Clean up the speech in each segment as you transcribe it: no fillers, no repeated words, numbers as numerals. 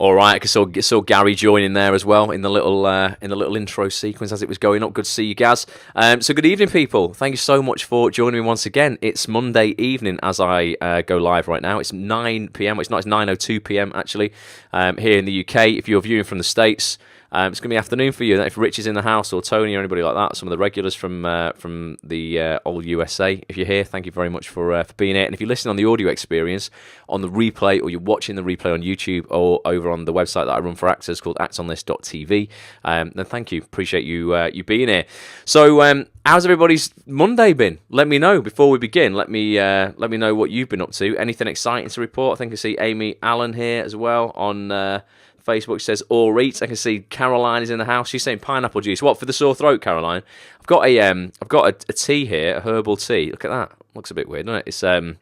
All right, I saw Gary joining there as well in the little intro sequence as it was going up. Good to see you, Gaz. So good evening, people. Thank you so much for joining me once again. It's Monday evening as I go live right now. It's 9 p.m. It's not. It's 9:02 p.m. actually here in the UK. If you're viewing from the States, it's going to be afternoon for you. If Rich is in the house or Tony or anybody like that, some of the regulars from the old USA, if you're here, thank you very much for being here. And if you're listening on the audio experience, on the replay, or you're watching the replay on YouTube or over on the website that I run for actors called actonthis.tv, then thank you. Appreciate you being here. So how's everybody's Monday been? Let me know before we begin. Let me know what you've been up to. Anything exciting to report? I think I see Amy Allen here as well on Facebook. Says all right. I can see Caroline is in the house. She's saying pineapple juice. What for the sore throat, Caroline? I've got a tea here, a herbal tea. Look at that. Looks a bit weird, doesn't it? It's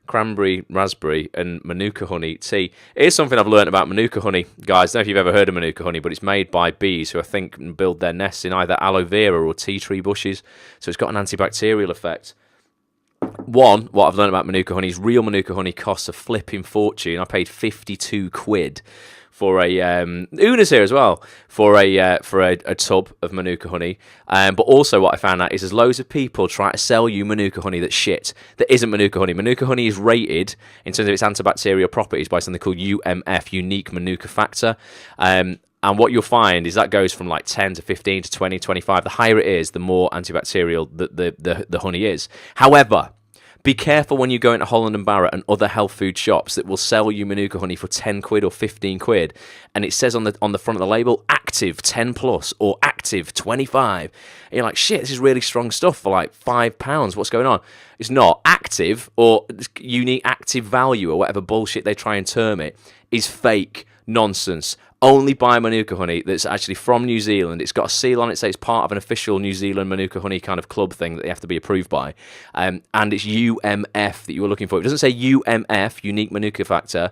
cranberry, raspberry, and manuka honey tea. It is something I've learned about manuka honey, guys. I don't know if you've ever heard of manuka honey, but it's made by bees who I think build their nests in either aloe vera or tea tree bushes. So it's got an antibacterial effect. What I've learned about manuka honey is real manuka honey costs a flipping fortune. I paid 52 quid for a Una's here as well for a tub of manuka honey. But also what I found out is there's loads of people trying to sell you manuka honey that's shit. That isn't manuka honey. Manuka honey is rated in terms of its antibacterial properties by something called UMF, unique manuka factor. And what you'll find is that goes from like 10 to 15 to 20, 25. The higher it is, the more antibacterial the honey is. However, be careful when you go into Holland and Barrett and other health food shops that will sell you manuka honey for 10 quid or 15 quid. And it says on the front of the label, active 10 plus or active 25. And you're like, shit, this is really strong stuff for like £5. What's going on? It's not. Active or unique active value or whatever bullshit they try and term it is fake nonsense. Only buy manuka honey that's actually from New Zealand. It's got a seal on it, so it's part of an official New Zealand manuka honey kind of club thing that they have to be approved by. And it's UMF that you were looking for. It doesn't say UMF, unique manuka factor.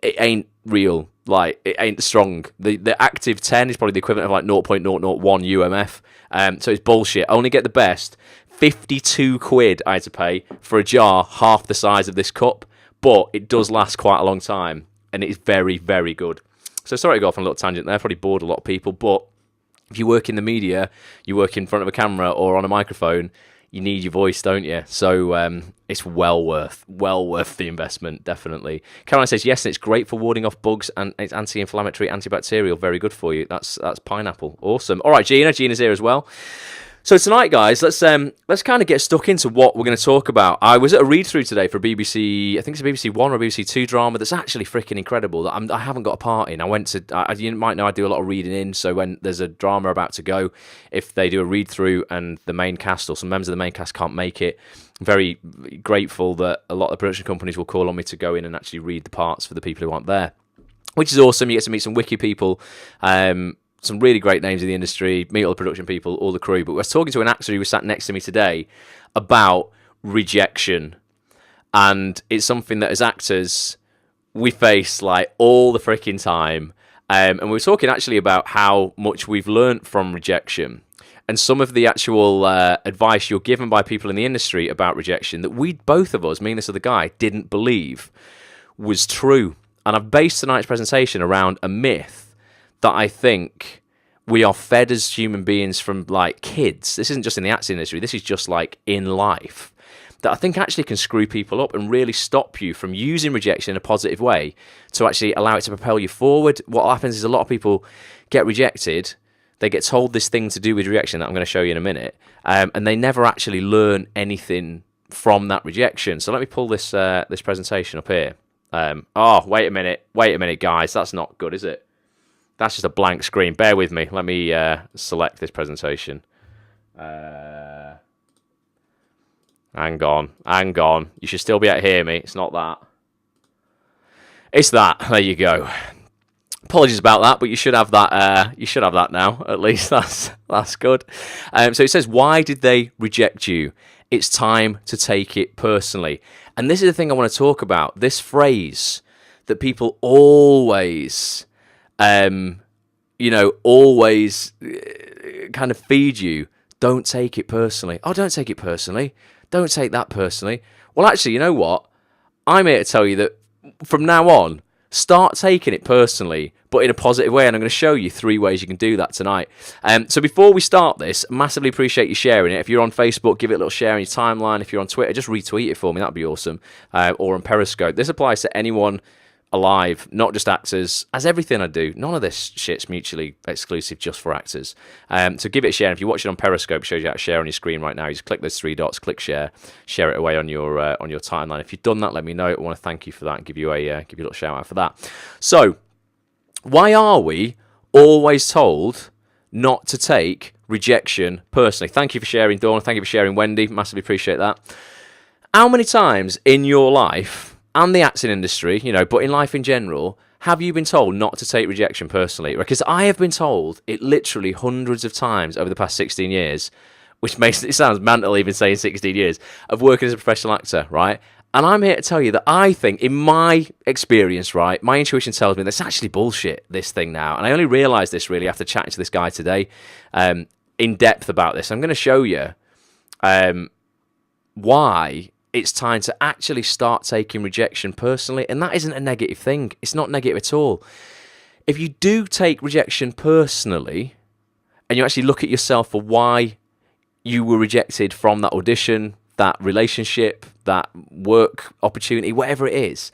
It ain't real. Like, it ain't strong. The active 10 is probably the equivalent of like 0.001 UMF. So it's bullshit. Only get the best. 52 quid I had to pay for a jar half the size of this cup. But it does last quite a long time. And it is very, very good. So sorry to go off on a little tangent there, probably bored a lot of people, but if you work in the media, you work in front of a camera or on a microphone, you need your voice, don't you? So it's well worth the investment, definitely. Caroline says, yes, and it's great for warding off bugs, and it's anti-inflammatory, antibacterial, very good for you. That's pineapple. Awesome. All right, Gina's here as well. So tonight, guys, let's kind of get stuck into what we're going to talk about. I was at a read-through today for BBC, I think it's a BBC One or a BBC Two drama that's actually freaking incredible that I haven't got a part in. You might know I do a lot of reading in, so when there's a drama about to go, if they do a read-through and the main cast or some members of the main cast can't make it, I'm very grateful that a lot of the production companies will call on me to go in and actually read the parts for the people who aren't there, which is awesome. You get to meet some wiki people, some really great names in the industry, meet all the production people, all the crew. But I was talking to an actor who was sat next to me today about rejection. And it's something that as actors, we face like all the freaking time. And we were talking actually about how much we've learnt from rejection and some of the actual advice you're given by people in the industry about rejection that we, both of us, me and this other guy, didn't believe was true. And I've based tonight's presentation around a myth that I think we are fed as human beings from like kids. This isn't just in the acting industry, this is just like in life, that I think actually can screw people up and really stop you from using rejection in a positive way to actually allow it to propel you forward. What happens is a lot of people get rejected, they get told this thing to do with rejection that I'm going to show you in a minute, and they never actually learn anything from that rejection. So let me pull this presentation up here. Wait a minute, guys, that's not good, is it? That's just a blank screen. Bear with me. Let me select this presentation. Hang on. You should still be able to hear me. It's not that. It's that. There you go. Apologies about that, but you should have that. You should have that now. At least that's good. So it says, why did they reject you? It's time to take it personally. And this is the thing I want to talk about. This phrase that people always always kind of feed you. Don't take it personally. Oh, don't take it personally. Don't take that personally. Well, actually, you know what? I'm here to tell you that from now on, Start taking it personally, but in a positive way, and I'm going to show you 3 ways you can do that tonight. So before we start this, massively appreciate you sharing it. If you're on Facebook, give it a little share in your timeline. If you're on Twitter, just retweet it for me. That'd be awesome. Or on Periscope. This applies to anyone alive, not just actors. As everything I do, none of this shit's mutually exclusive just for actors. So give it a share. If you watch it on Periscope, it shows you how to share on your screen right now. You just click those 3 dots, click share it away on your timeline. If you've done that, let me know. I want to thank you for that and give you a little shout out for that. So, why are we always told not to take rejection personally? Thank you for sharing, Dawn. Thank you for sharing, Wendy. Massively appreciate that. How many times in your life, and the acting industry, but in life in general, have you been told not to take rejection personally? Because I have been told it literally hundreds of times over the past 16 years, which makes it sound mental even saying 16 years, of working as a professional actor, right? And I'm here to tell you that I think, in my experience, right, my intuition tells me that's actually bullshit, this thing now. And I only realised this really after chatting to this guy today in depth about this. I'm going to show you why it's time to actually start taking rejection personally. And that isn't a negative thing. It's not negative at all. If you do take rejection personally, and you actually look at yourself for why you were rejected from that audition, that relationship, that work opportunity, whatever it is,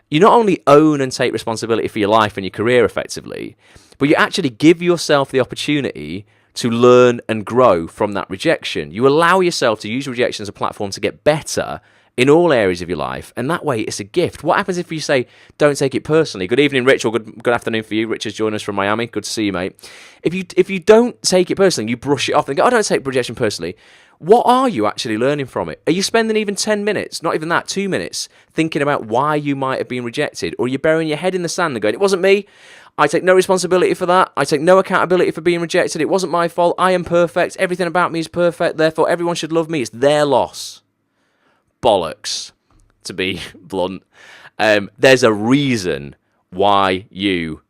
you not only own and take responsibility for your life and your career effectively, but you actually give yourself the opportunity to learn and grow from that rejection. You allow yourself to use rejection as a platform to get better in all areas of your life, and that way it's a gift. What happens if you say, don't take it personally? Good evening, Rich, or good afternoon for you. Rich has joined us from Miami. Good to see you, mate. If you don't take it personally, you brush it off and go, I don't take rejection personally. What are you actually learning from it? Are you spending even 10 minutes, not even that, 2 minutes, thinking about why you might have been rejected? Or are you burying your head in the sand and going, it wasn't me. I take no responsibility for that. I take no accountability for being rejected. It wasn't my fault. I am perfect. Everything about me is perfect. Therefore, everyone should love me. It's their loss. Bollocks, to be blunt. There's a reason why you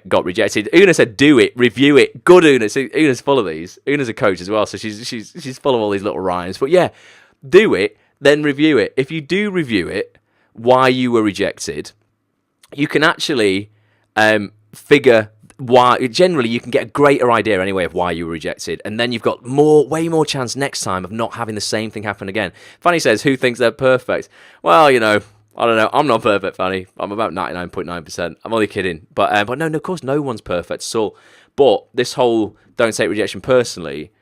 got rejected. Una said, do it, review it. Good, Una. So Una's full of these. Una's a coach as well, so she's full of all these little rhymes. But yeah, do it, then review it. If you do review it, why you were rejected, you can actually figure why. Generally, you can get a greater idea anyway of why you were rejected, and then you've got way more chance next time of not having the same thing happen again. Fanny says, who thinks they're perfect? Well, I don't know. I'm not perfect, Fanny. I'm about 99.9%. I'm only kidding. But no, of course, no one's perfect at all. But this whole don't take rejection personally,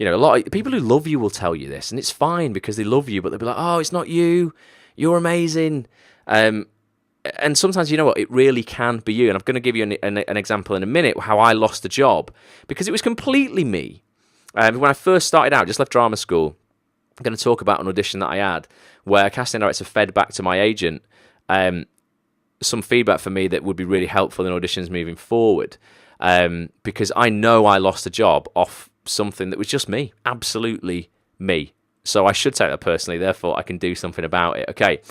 a lot of people who love you will tell you this, and it's fine because they love you, but they'll be like, oh, it's not you. You're amazing. And sometimes, it really can be you. And I'm going to give you an example in a minute how I lost a job because it was completely me. When I first started out, just left drama school, I'm going to talk about an audition that I had where a casting director fed back to my agent some feedback for me that would be really helpful in auditions moving forward because I know I lost a job off something that was just me, absolutely me. So I should take that personally, therefore I can do something about it. Okay.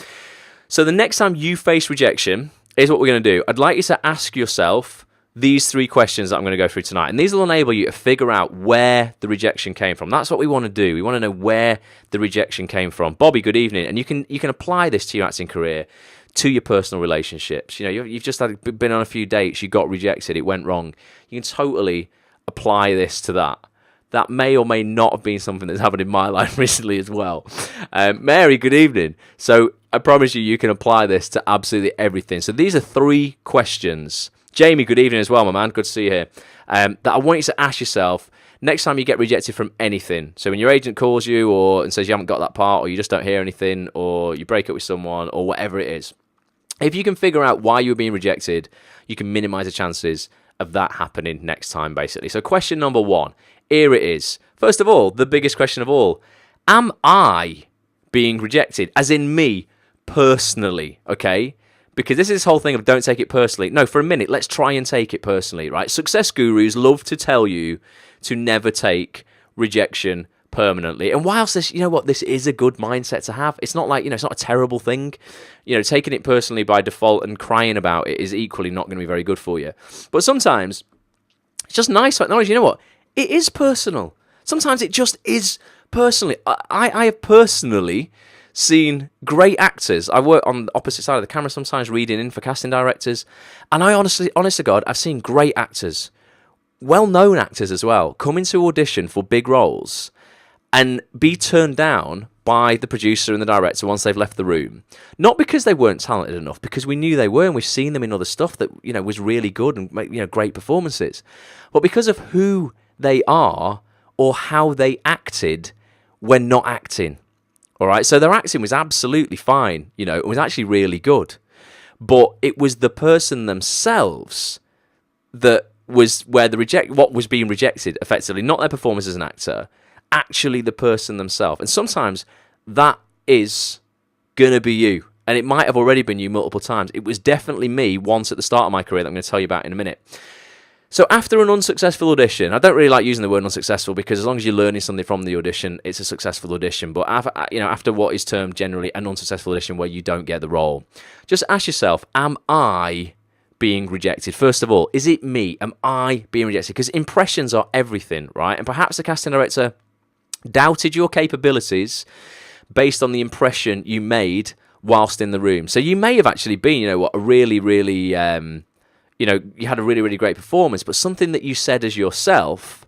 So the next time you face rejection, here's what we're going to do. I'd like you to ask yourself these 3 questions that I'm going to go through tonight. And these will enable you to figure out where the rejection came from. That's what we want to do. We want to know where the rejection came from. Bobby, good evening. And you can apply this to your acting career, to your personal relationships. You've just been on a few dates, you got rejected, it went wrong. You can totally apply this to that. That may or may not have been something that's happened in my life recently as well. Mary, good evening. So I promise you can apply this to absolutely everything. So these are 3 questions. Jamie, good evening as well, my man. Good to see you here. That I want you to ask yourself next time you get rejected from anything. So when your agent calls you and says you haven't got that part, or you just don't hear anything, or you break up with someone, or whatever it is, if you can figure out why you were being rejected, you can minimize the chances of that happening next time, basically. So question number 1. Here it is. First of all, the biggest question of all. Am I being rejected? As in me, personally, okay? Because this is this whole thing of don't take it personally. No, for a minute, let's try and take it personally, right? Success gurus love to tell you to never take rejection permanently. And whilst this, this is a good mindset to have. It's not like, it's not a terrible thing. Taking it personally by default and crying about it is equally not going to be very good for you. But sometimes it's just nice to acknowledge, it is personal. Sometimes it just is personally. I have personally seen great actors. I work on the opposite side of the camera sometimes, reading in for casting directors, and I honest to God, I've seen great actors, well-known actors as well, come into audition for big roles and be turned down by the producer and the director once they've left the room. Not because they weren't talented enough, because we knew they were, and we've seen them in other stuff that, you know, was really good and, you know, great performances, but because of who they are or how they acted when not acting. All right, so their acting was absolutely fine, you know, it was actually really good, but it was the person themselves that was where what was being rejected, effectively, not their performance as an actor, actually the person themselves. And sometimes that is gonna be you, and it might have already been you multiple times. It was definitely me once at the start of my career that I'm going to tell you about in a minute. So after an unsuccessful audition, I don't really like using the word unsuccessful, because as long as you're learning something from the audition, it's a successful audition. But after what is termed generally an unsuccessful audition where you don't get the role, just ask yourself, am I being rejected? First of all, is it me? Am I being rejected? Because impressions are everything, right? And perhaps the casting director doubted your capabilities based on the impression you made whilst in the room. So you may have actually been, you know what, a really, really... you know, you had a really, really great performance, but something that you said as yourself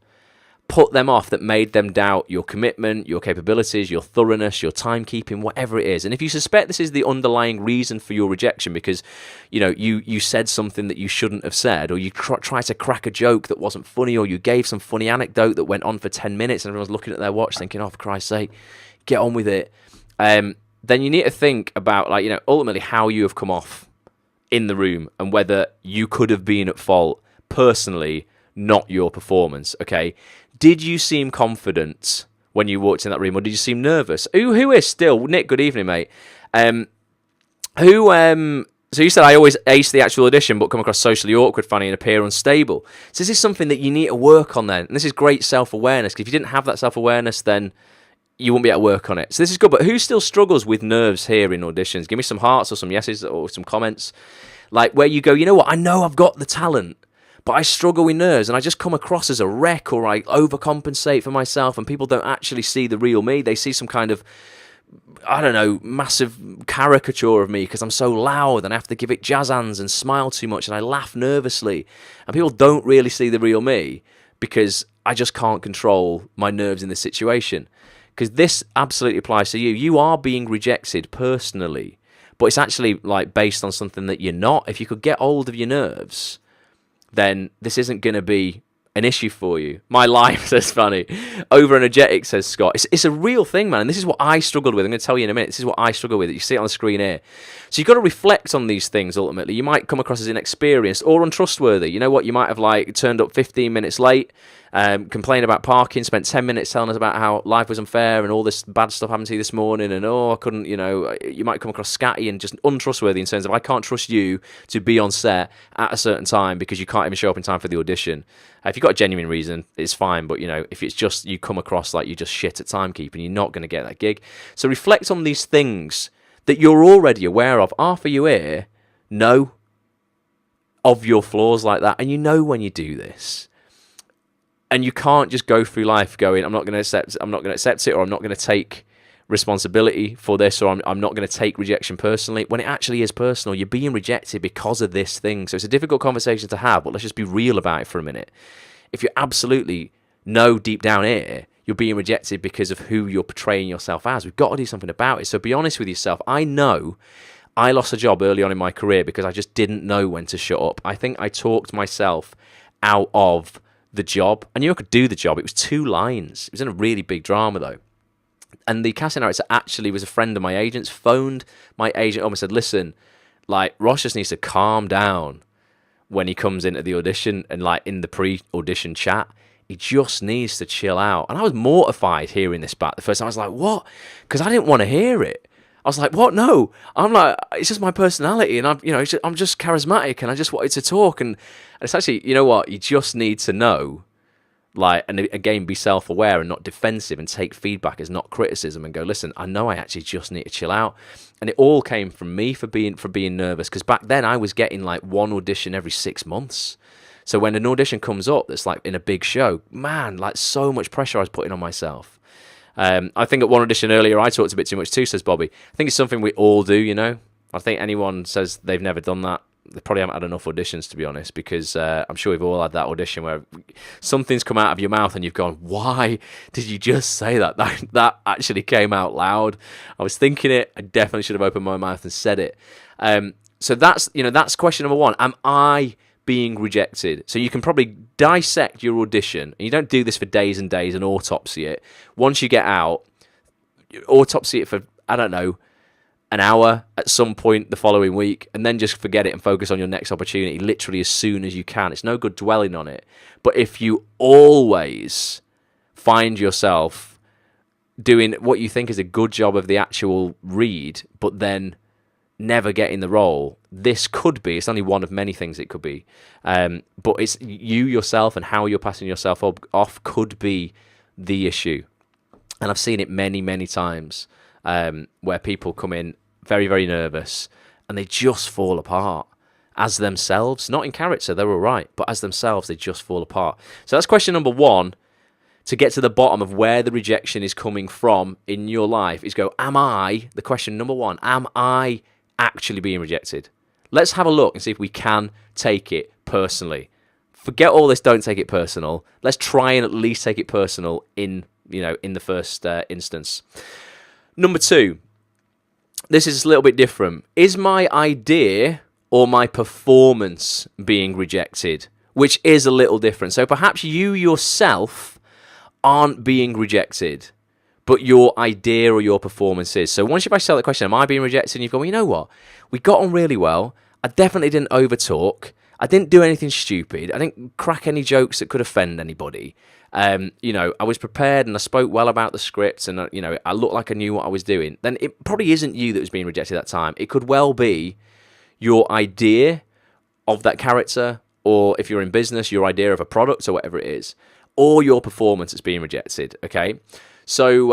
put them off, that made them doubt your commitment, your capabilities, your thoroughness, your timekeeping, whatever it is. And if you suspect this is the underlying reason for your rejection, because, you know, you said something that you shouldn't have said, or you tried to crack a joke that wasn't funny, or you gave some funny anecdote that went on for 10 minutes and everyone's looking at their watch thinking, oh, for Christ's sake, get on with it, then you need to think about, like, you know, ultimately how you have come off in the room and whether you could have been at fault personally, not your performance. Okay, did you seem confident when you walked in that room, or did you seem nervous? Who is still Nick? Good evening, mate. So you said I always ace the actual audition, but come across socially awkward, funny, and appear unstable. So this is something that you need to work on then, and this is great self-awareness. Because if you didn't have that self-awareness, then you won't be able to work on it. So this is good, but who still struggles with nerves here in auditions? Give me some hearts or some yeses or some comments. Like where you go, you know what, I know I've got the talent, but I struggle with nerves and I just come across as a wreck, or I overcompensate for myself and people don't actually see the real me. They see some kind of, I don't know, massive caricature of me because I'm so loud and I have to give it jazz hands and smile too much and I laugh nervously. And people don't really see the real me because I just can't control my nerves in this situation. Because this absolutely applies to you. You are being rejected personally, but it's actually like based on something that you're not. If you could get hold of your nerves, then this isn't going to be an issue for you. My life, says Fanny. Over energetic, says Scott. It's a real thing, man. And this is what I struggled with. I'm going to tell you in a minute. This is what I struggle with. You see it on the screen here. So you've got to reflect on these things ultimately. You might come across as inexperienced or untrustworthy. You know what? You might have like turned up 15 minutes late, complained about parking, spent 10 minutes telling us about how life was unfair and all this bad stuff happened to you this morning, and I couldn't, you know, you might come across scatty and just untrustworthy in terms of I can't trust you to be on set at a certain time because you can't even show up in time for the audition. If you've got a genuine reason, it's fine, but, you know, if it's just you come across like you just shit at timekeeping, you're not going to get that gig. So reflect on these things that you're already aware of. Half of you here know of your flaws like that, and you know when you do this. And you can't just go through life going, I'm not going to accept it, or I'm not going to take responsibility for this, or I'm not going to take rejection personally, when it actually is personal. You're being rejected because of this thing. So it's a difficult conversation to have, but let's just be real about it for a minute. If you absolutely know deep down here you're being rejected because of who you're portraying yourself as, we've got to do something about it. So be honest with yourself. I know I lost a job early on in my career because I just didn't know when to shut up. I think I talked myself out of the job. I knew I could do the job. It was 2 lines. It was in a really big drama though. And the casting director actually was a friend of my agent's, phoned my agent up and said, listen, like, Ross just needs to calm down when he comes into the audition and like in the pre-audition chat. He just needs to chill out. And I was mortified hearing this back the first time. I was like, what? Because I didn't want to hear it. I was like, what? No. I'm like, it's just my personality, and I'm just charismatic, and I just wanted to talk. And it's actually, you know what? You just need to know, like, and again, be self-aware and not defensive, and take feedback as not criticism, and go, listen, I know I actually just need to chill out. And it all came from me for being nervous, because back then I was getting like 1 audition every 6 months. So when an audition comes up that's like in a big show, man, like so much pressure I was putting on myself. I think at one audition earlier I talked a bit too much too, says Bobby. I think it's something we all do, you know. I think anyone says they've never done that, they probably haven't had enough auditions, to be honest, because I'm sure we've all had that audition where something's come out of your mouth and you've gone, why did you just say that? That actually came out loud. I was thinking it. I definitely should have opened my mouth and said it. So that's question number one. Am I being rejected? So you can probably dissect your audition, and you don't do this for days and days and autopsy it. Once you get out, autopsy it for, I don't know, an hour at some point the following week, and then just forget it and focus on your next opportunity literally as soon as you can. It's no good dwelling on it. But if you always find yourself doing what you think is a good job of the actual read, but then never getting the role, this could be, it's only one of many things it could be, but it's you yourself and how you're passing yourself off could be the issue. And I've seen it many, many times where people come in very, very nervous and they just fall apart as themselves. Not in character, they're all right, but as themselves, they just fall apart. So that's question number one. To get to the bottom of where the rejection is coming from in your life is go, the question number one, am I actually being rejected? Let's have a look and see if we can take it personally. Forget all this, don't take it personal. Let's try and at least take it personal in the first instance. Number two, this is a little bit different. Is my idea or my performance being rejected? Which is a little different. So perhaps you yourself aren't being rejected, but your idea or your performance is. So once you've asked that question, am I being rejected? And you've gone, well, you know what? We got on really well. I definitely didn't overtalk. I didn't do anything stupid. I didn't crack any jokes that could offend anybody. I was prepared and I spoke well about the script and, I looked like I knew what I was doing. Then it probably isn't you that was being rejected at that time. It could well be your idea of that character, or if you're in business, your idea of a product or whatever it is, or your performance that's being rejected, okay? So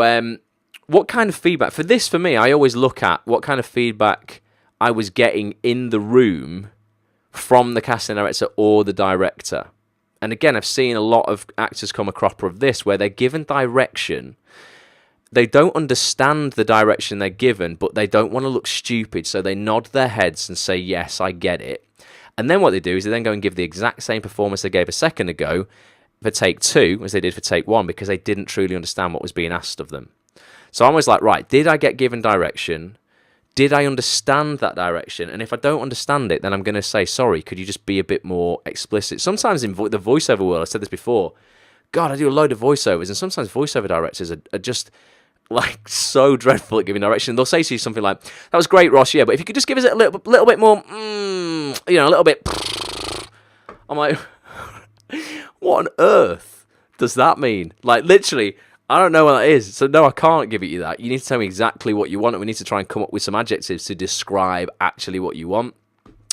what kind of feedback? For me, I always look at what kind of feedback I was getting in the room from the casting director or the director. And again, I've seen a lot of actors come a cropper of this, where they're given direction. They don't understand the direction they're given, but they don't want to look stupid, so they nod their heads and say, yes, I get it. And then what they do is they then go and give the exact same performance they gave a second ago for take two as they did for take one, because they didn't truly understand what was being asked of them. So I'm always like, right, did I get given direction? Did I understand that direction? And if I don't understand it, then I'm going to say, sorry, could you just be a bit more explicit? Sometimes in the voiceover world, I've said this before, God, I do a load of voiceovers, and sometimes voiceover directors are just like so dreadful at giving direction. They'll say to you something like, that was great, Ross, yeah, but if you could just give us a little bit more, a little bit. I'm like, what on earth does that mean? Like, literally, I don't know what that is. So, no, I can't give it you that. You need to tell me exactly what you want, and we need to try and come up with some adjectives to describe actually what you want.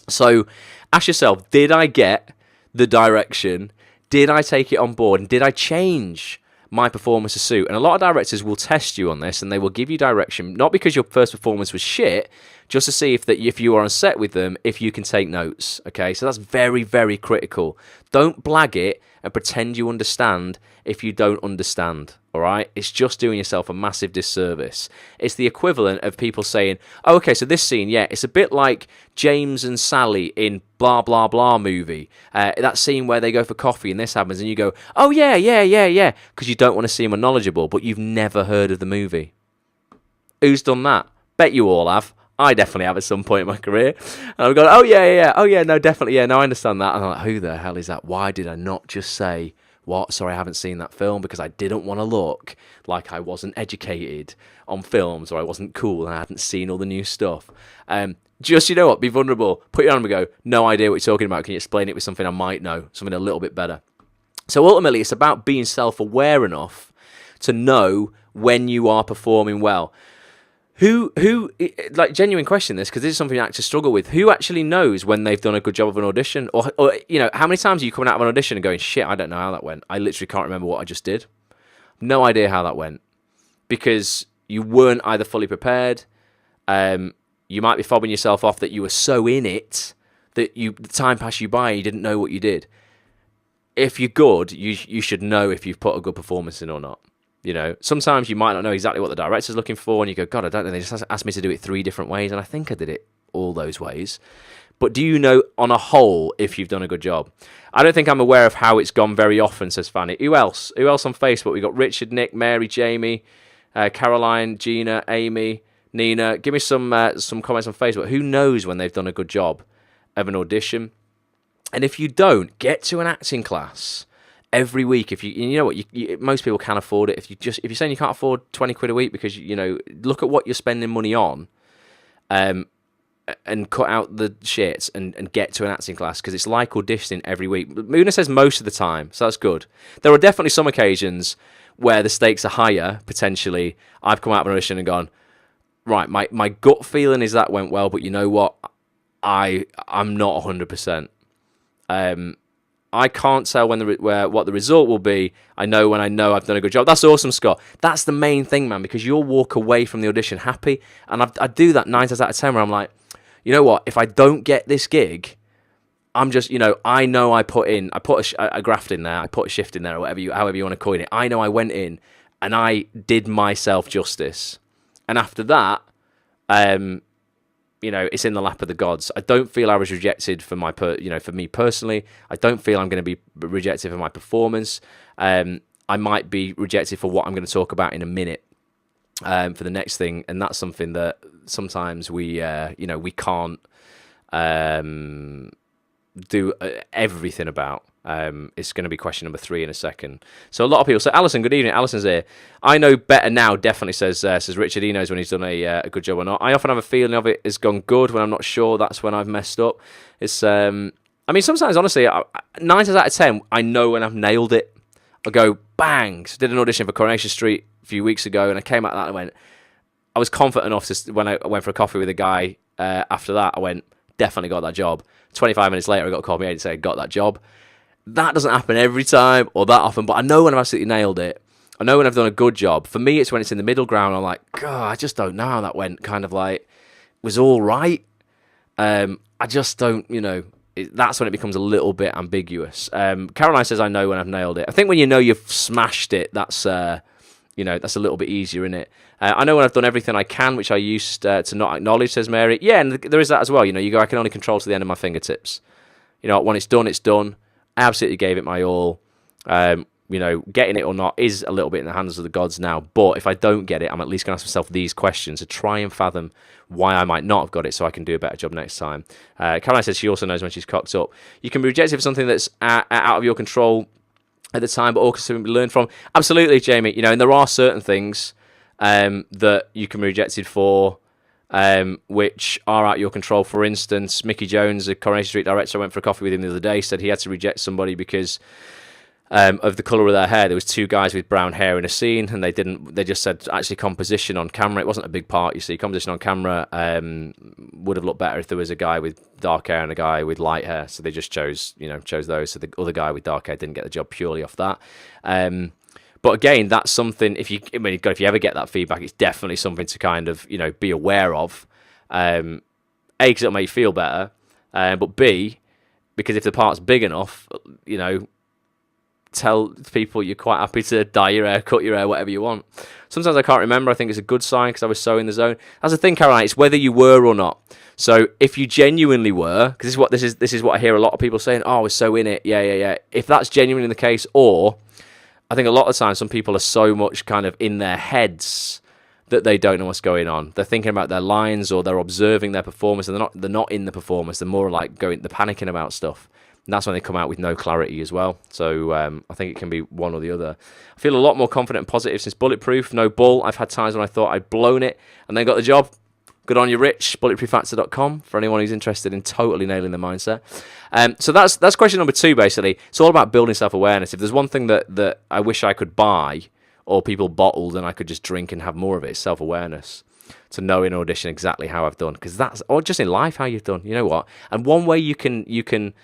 So, ask yourself, did I get the direction? Did I take it on board? And did I change my performance to suit? And a lot of directors will test you on this, and they will give you direction, not because your first performance was shit, just to see if you are on set with them, if you can take notes, okay? So that's very, very critical. Don't blag it and pretend you understand if you don't understand, all right? It's just doing yourself a massive disservice. It's the equivalent of people saying, oh, okay, so this scene, yeah, it's a bit like James and Sally in blah, blah, blah movie. That scene where they go for coffee and this happens, and you go, oh, yeah, because you don't want to seem unknowledgeable, but you've never heard of the movie. Who's done that? Bet you all have. I definitely have at some point in my career. And I've gone, oh, yeah, no, definitely, yeah, no, I understand that. And I'm like, who the hell is that? Why did I not just say, what? Sorry, I haven't seen that film, because I didn't want to look like I wasn't educated on films, or I wasn't cool and I hadn't seen all the new stuff. Just, you know what, be vulnerable. Put your arm and go, no idea what you're talking about. Can you explain it with something I might know, something a little bit better? So ultimately, it's about being self-aware enough to know when you are performing well. Who, like, genuine question this, because this is something actors struggle with. Who actually knows when they've done a good job of an audition? Or how many times are you coming out of an audition and going, shit, I don't know how that went. I literally can't remember what I just did. No idea how that went. Because you weren't either fully prepared, you might be fobbing yourself off that you were so in it that the time passed you by and you didn't know what you did. If you're good, you should know if you've put a good performance in or not. Sometimes you might not know exactly what the director's looking for, and you go, God, I don't know. They just asked me to do it 3 different ways, and I think I did it all those ways. But do you know, on a whole, if you've done a good job? I don't think I'm aware of how it's gone very often, says Fanny. Who else? Who else on Facebook? We've got Richard, Nick, Mary, Jamie, Caroline, Gina, Amy, Nina. Give me some comments on Facebook. Who knows when they've done a good job of an audition? And if you don't, get to an acting class every week. If you know what, most people can afford it. If you're saying you can't afford 20 quid a week because look at what you're spending money on, and cut out the shit and get to an acting class, because it's like auditioning every week. Muna says most of the time, so that's good. There are definitely some occasions where the stakes are higher, potentially. I've come out of an audition and gone, right, my gut feeling is that went well, but you know what? I'm not 100%. I can't tell what the result will be. I know when I know I've done a good job. That's awesome, Scott. That's the main thing, man, because you'll walk away from the audition happy. And I do that 9 times out of 10 where I'm like, you know what? If I don't get this gig, I'm just, I know I put a graft in there, I put a shift in there, or however you want to coin it. I know I went in and I did myself justice. And after that, it's in the lap of the gods. I don't feel I was rejected for for me personally. I don't feel I'm going to be rejected for my performance. I might be rejected for what I'm going to talk about in a minute, for the next thing, and that's something that sometimes we can't do everything about. It's going to be question number 3 in a second. So a lot of people say, Alison, good evening. Alison's here. I know better now, definitely, says Richard. He knows when he's done a good job or not. I often have a feeling of it has gone good. When I'm not sure, that's when I've messed up. It's sometimes, honestly, 9 times out of 10, I know when I've nailed it. I go, bang. So did an audition for Coronation Street a few weeks ago, and I came out of that and I was confident enough to, when I went for a coffee with a guy after that, I went, definitely got that job. 25 minutes later, I got a call me and say, got that job. That doesn't happen every time or that often, but I know when I've absolutely nailed it. I know when I've done a good job. For me, it's when it's in the middle ground. I'm like, God, I just don't know how that went. Kind of like, it was all right. I just don't, that's when it becomes a little bit ambiguous. Caroline says, I know when I've nailed it. I think when you know you've smashed it, that's a little bit easier, isn't it? I know when I've done everything I can, which I used to not acknowledge, says Mary. Yeah, and there is that as well. You go, I can only control to the end of my fingertips. When it's done, it's done. I absolutely gave it my all. Getting it or not is a little bit in the hands of the gods now. But if I don't get it, I'm at least going to ask myself these questions to try and fathom why I might not have got it, so I can do a better job next time. Caroline says she also knows when she's cocked up. You can be rejected for something that's out of your control at the time, but also can be learned from. Absolutely, Jamie. And there are certain things that you can be rejected for, which are out of your control. For instance, Mickey Jones, the Coronation Street director, I went for a coffee with him the other day, said he had to reject somebody because of the colour of their hair. There was 2 guys with brown hair in a scene, and they just said actually composition on camera, it wasn't a big part, you see. Composition on camera would have looked better if there was a guy with dark hair and a guy with light hair, so they just chose those. So the other guy with dark hair didn't get the job purely off that. But again, that's something, if you ever get that feedback, it's definitely something to kind of, be aware of. A, because it'll make you feel better, but B, because if the part's big enough, tell people you're quite happy to dye your hair, cut your hair, whatever you want. Sometimes I can't remember. I think it's a good sign because I was so in the zone. That's the thing, Caroline. It's whether you were or not. So if you genuinely were, because this is what I hear a lot of people saying. Oh, I was so in it. Yeah. If that's genuinely the case, or I think a lot of times some people are so much kind of in their heads that they don't know what's going on. They're thinking about their lines, or they're observing their performance, and they're not in the performance. They're more like they're panicking about stuff. And that's when they come out with no clarity as well. So I think it can be one or the other. I feel a lot more confident and positive since Bulletproof. No bull. I've had times when I thought I'd blown it and then got the job. Good on you, Rich. Bulletproofactor.com for anyone who's interested in totally nailing the mindset. So that's question number 2, basically. It's all about building self-awareness. If there's one thing that I wish I could buy or people bottled and I could just drink and have more of it, it's self-awareness. To know in audition exactly how I've done. Because that's, or just in life, how you've done. You know what? And one way you can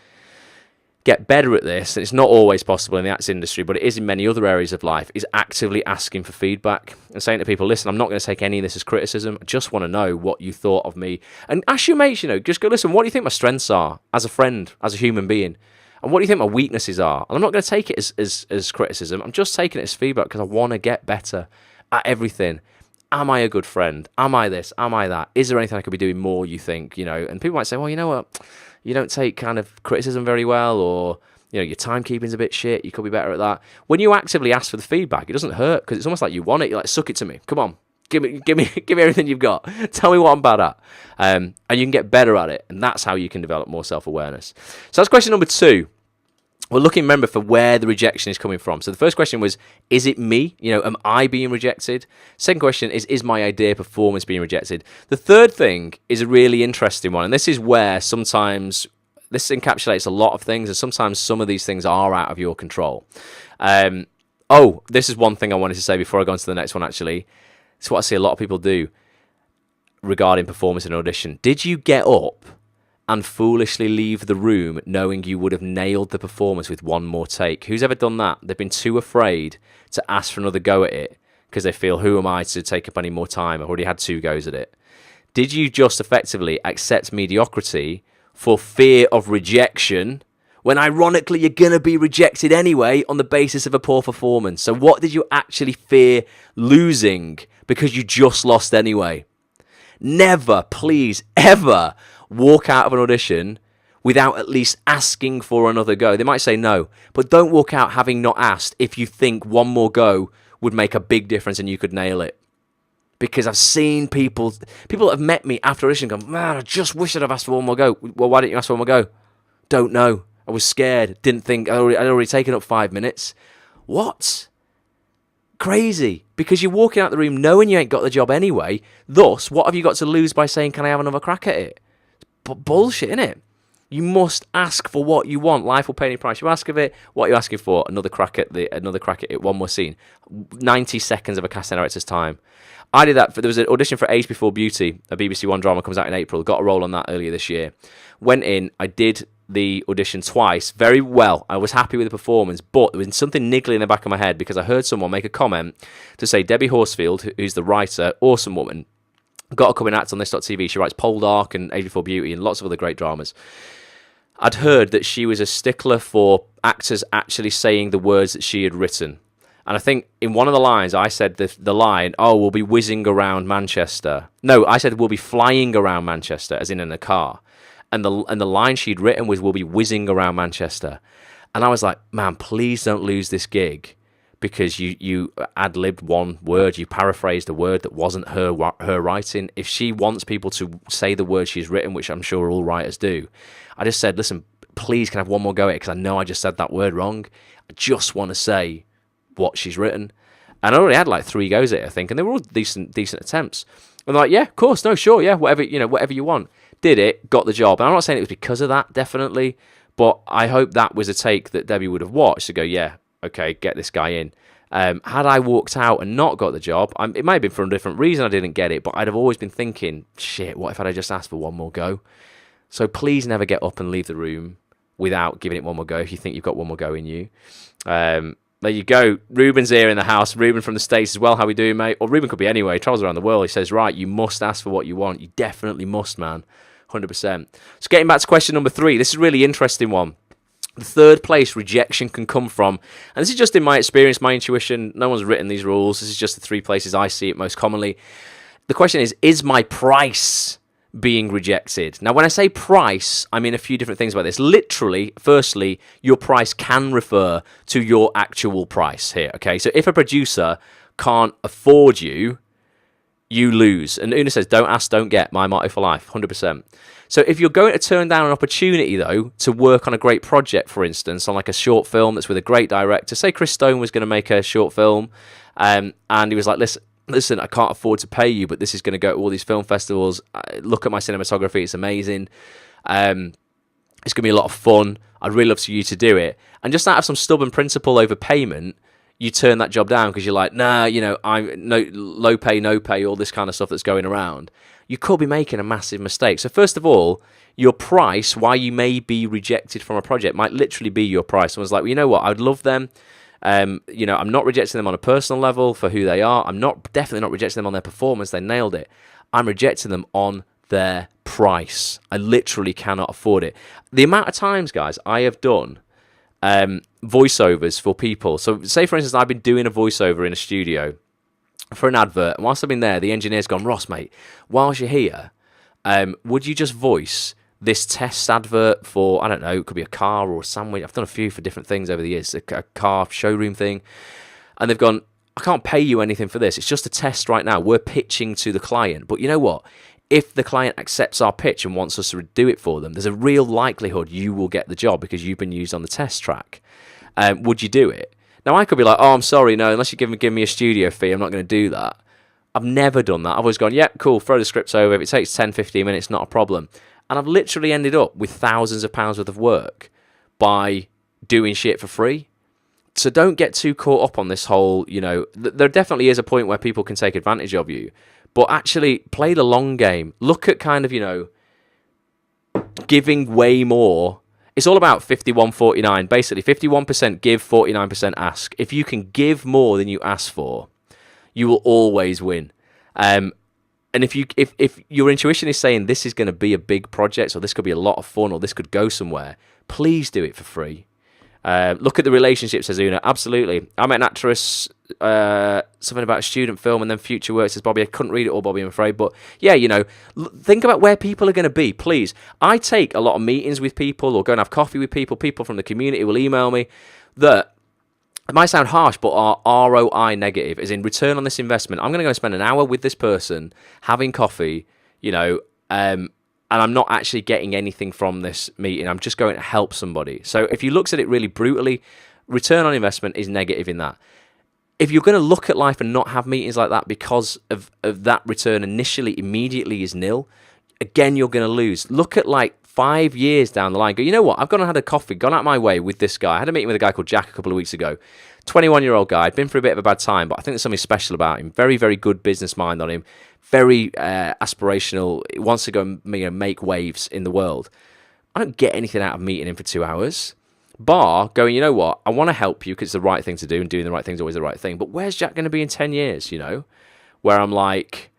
get better at this, and it's not always possible in the arts industry, but it is in many other areas of life, is actively asking for feedback and saying to people, listen, I'm not going to take any of this as criticism. I just want to know what you thought of me. And ask your mates, just go, listen, what do you think my strengths are as a friend, as a human being? And what do you think my weaknesses are? And I'm not going to take it as criticism. I'm just taking it as feedback because I want to get better at everything. Am I a good friend? Am I this? Am I that? Is there anything I could be doing more, you think? And people might say, well, you know what? You don't take kind of criticism very well, or your timekeeping's a bit shit. You could be better at that. When you actively ask for the feedback, it doesn't hurt because it's almost like you want it. You're like, suck it to me. Come on. Give me everything you've got. Tell me what I'm bad at. And you can get better at it. And that's how you can develop more self-awareness. So that's question number 2. We're looking, remember, for where the rejection is coming from. So the first question was, is it me? Am I being rejected? Second question is my idea performance being rejected? The third thing is a really interesting one. And this is where sometimes this encapsulates a lot of things. And sometimes some of these things are out of your control. This is one thing I wanted to say before I go on to the next one, actually. It's what I see a lot of people do regarding performance in an audition. Did you get up and foolishly leave the room knowing you would have nailed the performance with one more take? Who's ever done that? They've been too afraid to ask for another go at it because they feel, who am I to take up any more time? I've already had 2 goes at it. Did you just effectively accept mediocrity for fear of rejection when ironically you're going to be rejected anyway on the basis of a poor performance? So what did you actually fear losing because you just lost anyway? Never, please, ever walk out of an audition without at least asking for another go. They might say no, but don't walk out having not asked if you think one more go would make a big difference and you could nail it. Because I've seen people that have met me after audition go, man, I just wish I'd have asked for one more go. Well, why didn't you ask for one more go? Don't know. I was scared. Didn't think. I'd already taken up 5 minutes. What? Crazy. Because you're walking out the room knowing you ain't got the job anyway. Thus, what have you got to lose by saying, can I have another crack at it? But bullshit, innit? You must ask for what you want. Life will pay any price you ask of it. What are you asking for? Another crack at it. One more scene. 90 seconds of a casting director's time. I did that. There was an audition for Age Before Beauty, a BBC One drama, comes out in April. Got a role on that earlier this year. Went in. I did the audition twice very well. I was happy with the performance, but there was something niggling in the back of my head because I heard someone make a comment to say Debbie Horsfield, who's the writer, awesome woman, got a coming act on this.tv. She writes Poldark and Age Before Beauty and lots of other great dramas. I'd heard that she was a stickler for actors actually saying the words that she had written. And I think in one of the lines, I said the line, we'll be whizzing around Manchester. No, I said we'll be flying around Manchester, as in a car. And the line she'd written was, we'll be whizzing around Manchester. And I was like, man, please don't lose this gig because you ad-libbed one word, you paraphrased a word that wasn't her writing. If she wants people to say the word she's written, which I'm sure all writers do, I just said, listen, please can I have one more go at it because I know I just said that word wrong. I just want to say what she's written. And I already had like 3 goes at it, I think, and they were all decent attempts. And they're like, yeah, of course, no, sure, yeah, whatever you want. Did it, got the job. And I'm not saying it was because of that, definitely, but I hope that was a take that Debbie would have watched to go, yeah, okay, get this guy in. Had I walked out and not got the job, it might have been for a different reason I didn't get it, but I'd have always been thinking, shit, what if I'd just asked for one more go? So please never get up and leave the room without giving it one more go if you think you've got one more go in you. There you go. Ruben's here in the house. Ruben from the States as well. How we doing, mate? Or Ruben could be anyway. He travels around the world. He says, right, you must ask for what you want. You definitely must, man. 100%. So getting back to question number 3. This is a really interesting one. The third place rejection can come from, and this is just in my experience, my intuition. No one's written these rules. This is just the 3 places I see it most commonly. The question is my price being rejected? Now, when I say price, I mean a few different things about this. Literally, firstly, your price can refer to your actual price here, okay? So if a producer can't afford you, you lose. And Una says, don't ask, don't get. My motto for life, 100%. So if you're going to turn down an opportunity, though, to work on a great project, for instance, on like a short film that's with a great director, say Chris Stone was going to make a short film, and he was like, listen, I can't afford to pay you, but this is going to go to all these film festivals. Look at my cinematography, it's amazing. It's going to be a lot of fun. I'd really love for you to do it. And just out of some stubborn principle over payment, you turn that job down because you're like, nah, I'm low pay, no pay, all this kind of stuff that's going around. You could be making a massive mistake. So first of all, your price, why you may be rejected from a project, might literally be your price. Someone's like, well, you know what, I'd love them. I'm not rejecting them on a personal level for who they are. I'm definitely not rejecting them on their performance. They nailed it. I'm rejecting them on their price. I literally cannot afford it. The amount of times, guys, I have done voiceovers for people. So say, for instance, I've been doing a voiceover in a studio for an advert, and whilst I've been there, the engineer's gone, Ross, mate, whilst you're here, would you just voice this test advert for, I don't know, it could be a car or a sandwich. I've done a few for different things over the years, a car showroom thing. And they've gone, I can't pay you anything for this. It's just a test right now. We're pitching to the client. But you know what? If the client accepts our pitch and wants us to do it for them, there's a real likelihood you will get the job because you've been used on the test track. Would you do it? Now, I could be like, oh, I'm sorry, no, unless you give me a studio fee, I'm not going to do that. I've never done that. I've always gone, yeah, cool, throw the scripts over. If it takes 10, 15 minutes, not a problem. And I've literally ended up with thousands of pounds worth of work by doing shit for free. So don't get too caught up on this whole, there definitely is a point where people can take advantage of you. But actually, play the long game. Look at kind of, giving way more. It's all about 51-49. Basically, 51% give, 49% ask. If you can give more than you ask for, you will always win. And if your intuition is saying this is going to be a big project, or this could be a lot of fun, or this could go somewhere, please do it for free. Look at the relationship, says Una. Absolutely. I met an actress, something about a student film, and then future work, says Bobby. I couldn't read it all, Bobby, I'm afraid. But yeah, think about where people are going to be, please. I take a lot of meetings with people or go and have coffee with people. People from the community will email me that, it might sound harsh, but our ROI negative is in return on this investment. I'm going to go spend an hour with this person having coffee, and I'm not actually getting anything from this meeting. I'm just going to help somebody. So if you look at it really brutally, return on investment is negative in that. If you're going to look at life and not have meetings like that because of that return immediately is nil, again, you're going to lose. Look at 5 years down the line. Go, you know what? I've gone and had a coffee, gone out of my way with this guy. I had a meeting with a guy called Jack a couple of weeks ago. 21-year-old guy. Been through a bit of a bad time, but I think there's something special about him. Very, very good business mind on him. Very aspirational. He wants to go make waves in the world. I don't get anything out of meeting him for 2 hours. Bar going, you know what? I want to help you because it's the right thing to do, and doing the right thing is always the right thing. But where's Jack going to be in 10 years, Where I'm like,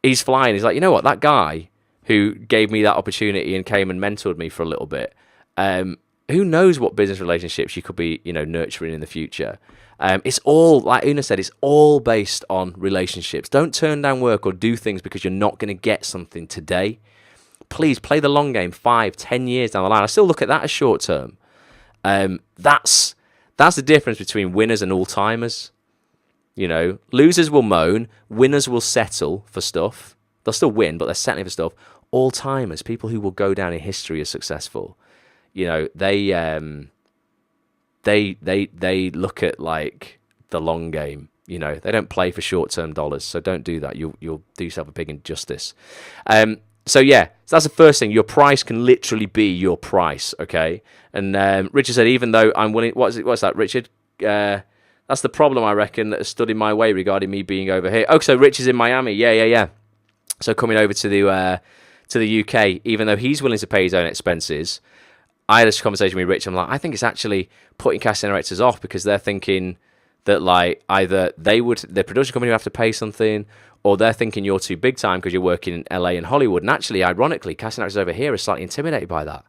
he's flying. He's like, you know what? That guy who gave me that opportunity and came and mentored me for a little bit, who knows what business relationships you could be, nurturing in the future. It's all, like Una said, it's all based on relationships. Don't turn down work or do things because you're not going to get something today. Please play the long game 5, 10 years down the line. I still look at that as short term. That's the difference between winners and all-timers. Losers will moan, winners will settle for stuff. They'll still win, but they're settling for stuff. All-timers, people who will go down in history as successful, they look at the long game. They don't play for short-term dollars, so don't do that. You'll do yourself a big injustice. So that's the first thing. Your price can literally be your price, okay? And Richard said, even though I'm willing, what's that, Richard? That's the problem, I reckon, that has stood in my way regarding me being over here. Oh, so Richard's in Miami. Yeah. So coming over to the UK, even though he's willing to pay his own expenses. I had this conversation with Rich. I'm like, I think it's actually putting casting directors off because they're thinking that either the production company would have to pay something, or they're thinking you're too big time because you're working in LA and Hollywood. And actually, ironically, casting directors over here are slightly intimidated by that,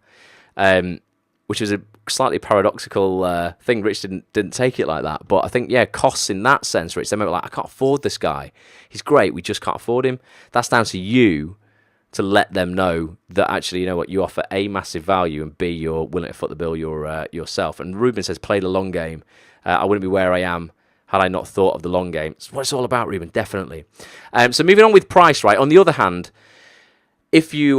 which is a slightly paradoxical thing. Rich didn't take it like that. But I think, costs in that sense, Rich, they might be like, I can't afford this guy. He's great. We just can't afford him. That's down to you to let them know that actually, you know what, you offer A, massive value, and B, you're willing to foot the bill yourself. And Ruben says, play the long game. I wouldn't be where I am had I not thought of the long game. It's what it's all about, Ruben, definitely. So moving on with price, right? On the other hand, if you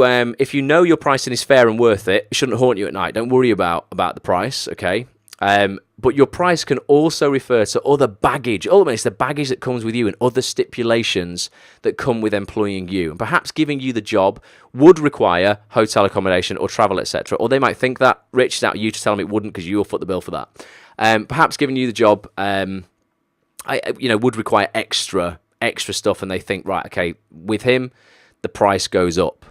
know your pricing is fair and worth it, it shouldn't haunt you at night. Don't worry about the price, okay? But your price can also refer to other baggage. Ultimately, it's the baggage that comes with you and other stipulations that come with employing you. And perhaps giving you the job would require hotel accommodation or travel, etc. Or they might think that, Rich, is that you to tell them it wouldn't because you'll foot the bill for that. Perhaps giving you the job, would require extra stuff, and they think, right, okay, with him, the price goes up.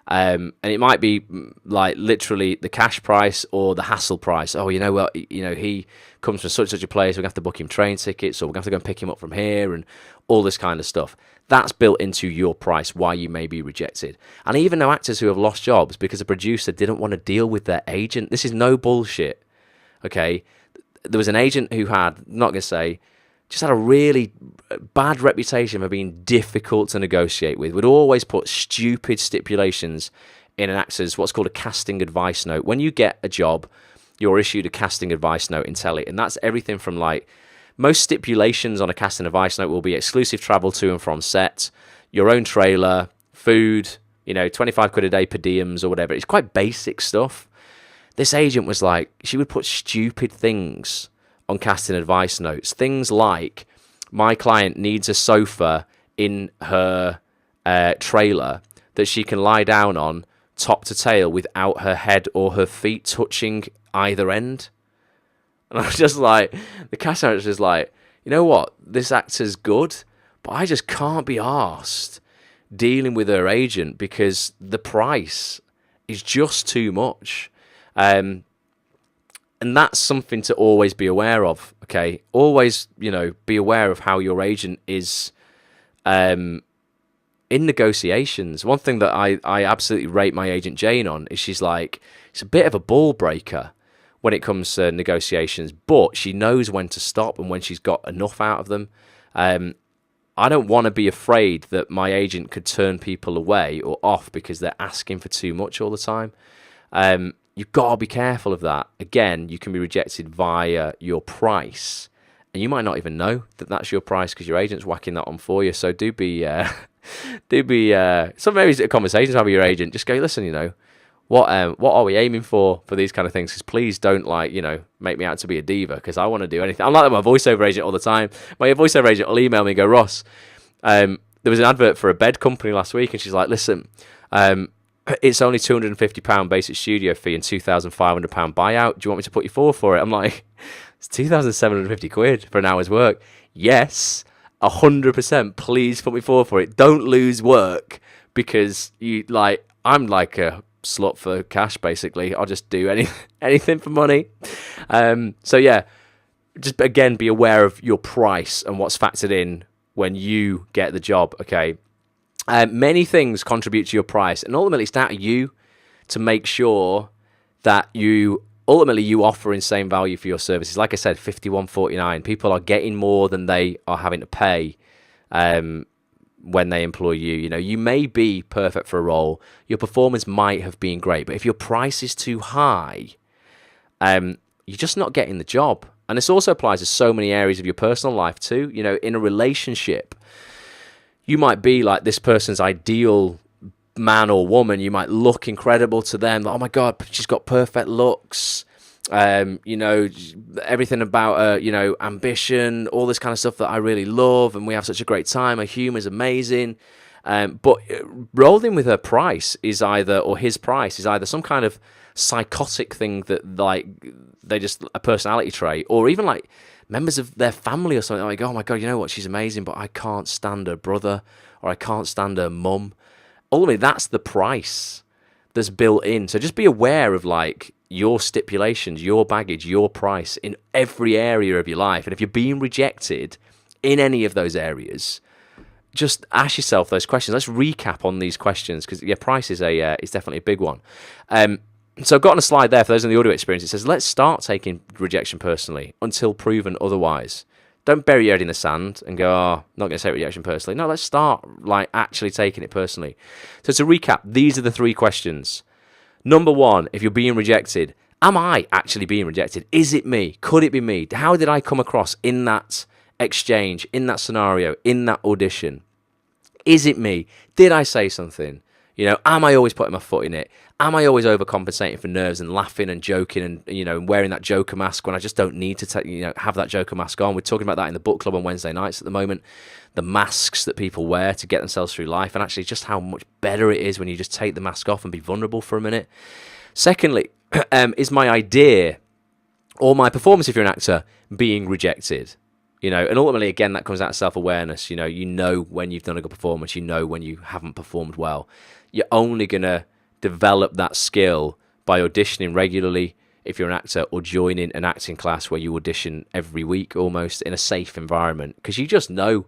And it might be like literally the cash price or the hassle price. Oh, you know what? He comes from such a place. We're gonna have to book him train tickets, or we're gonna have to go and pick him up from here, and all this kind of stuff. That's built into your price. Why you may be rejected. And I even know actors who have lost jobs because a producer didn't want to deal with their agent. This is no bullshit. Okay, there was an agent who had, not gonna say, just had a really bad reputation for being difficult to negotiate with. Would always put stupid stipulations in an actor's what's called a casting advice note. When you get a job, you're issued a casting advice note in telly, and that's everything from like most stipulations on a casting advice note will be exclusive travel to and from set, your own trailer, food, 25 quid a day per diems or whatever. It's quite basic stuff. This agent was like, she would put stupid things on casting advice notes. Things like, my client needs a sofa in her trailer that she can lie down on top to tail without her head or her feet touching either end. And I was just like, the casting director is like, you know what, this actor's good, but I just can't be arsed dealing with her agent because the price is just too much. And that's something to always be aware of, okay? Always, be aware of how your agent is in negotiations. One thing that I absolutely rate my agent Jane on is she's like, it's a bit of a ball breaker when it comes to negotiations, but she knows when to stop and when she's got enough out of them. I don't want to be afraid that my agent could turn people away or off because they're asking for too much all the time. You've got to be careful of that. Again, you can be rejected via your price, and you might not even know that that's your price because your agent's whacking that on for you. So do be some maybe conversations have with your agent. Just go, listen, what are we aiming for these kind of things? Because please don't make me out to be a diva because I want to do anything. I'm like my voiceover agent all the time. My voiceover agent will email me and go, Ross, there was an advert for a bed company last week, and she's like, listen, it's only £250 basic studio fee and £2,500 buyout. Do you want me to put you forward for it? I'm like, it's 2,750 quid for an hour's work. Yes, 100%. Please put me forward for it. Don't lose work because I'm like a slut for cash. Basically, I'll just do anything for money. So yeah, just again be aware of your price and what's factored in when you get the job. Okay. Many things contribute to your price, and ultimately it's down to you to make sure that you offer insane value for your services. Like I said, $51.49. People are getting more than they are having to pay when they employ you. You may be perfect for a role. Your performance might have been great, but if your price is too high, you're just not getting the job. And this also applies to so many areas of your personal life too. In a relationship, you might be like this person's ideal man or woman. You might look incredible to them. Like, oh my God, she's got perfect looks. Everything about her, ambition, all this kind of stuff that I really love. And we have such a great time. Her humor is amazing. But rolling with her price is his price is either some kind of psychotic thing that they just a personality trait, or even like members of their family or something. Like, oh my God, you know what? She's amazing, but I can't stand her brother, or I can't stand her mum. Ultimately, that's the price that's built in. So just be aware of your stipulations, your baggage, your price in every area of your life. And if you're being rejected in any of those areas, just ask yourself those questions. Let's recap on these questions because price is definitely a big one. So I've got on a slide there for those in the audio experience. It says, let's start taking rejection personally until proven otherwise. Don't bury your head in the sand and go, oh, not going to take rejection personally. No, let's start actually taking it personally. So to recap, these are the 3 questions. Number 1, if you're being rejected, am I actually being rejected? Is it me? Could it be me? How did I come across in that exchange, in that scenario, in that audition? Is it me? Did I say something? Am I always putting my foot in it? Am I always overcompensating for nerves and laughing and joking and wearing that Joker mask when I just don't need to have that Joker mask on? We're talking about that in the book club on Wednesday nights at the moment. The masks that people wear to get themselves through life, and actually just how much better it is when you just take the mask off and be vulnerable for a minute. Secondly, is my idea or my performance, if you're an actor, being rejected? And ultimately, again, that comes out of self-awareness. You know when you've done a good performance. You know when you haven't performed well. You're only going to develop that skill by auditioning regularly if you're an actor, or joining an acting class where you audition every week almost in a safe environment, because you just know.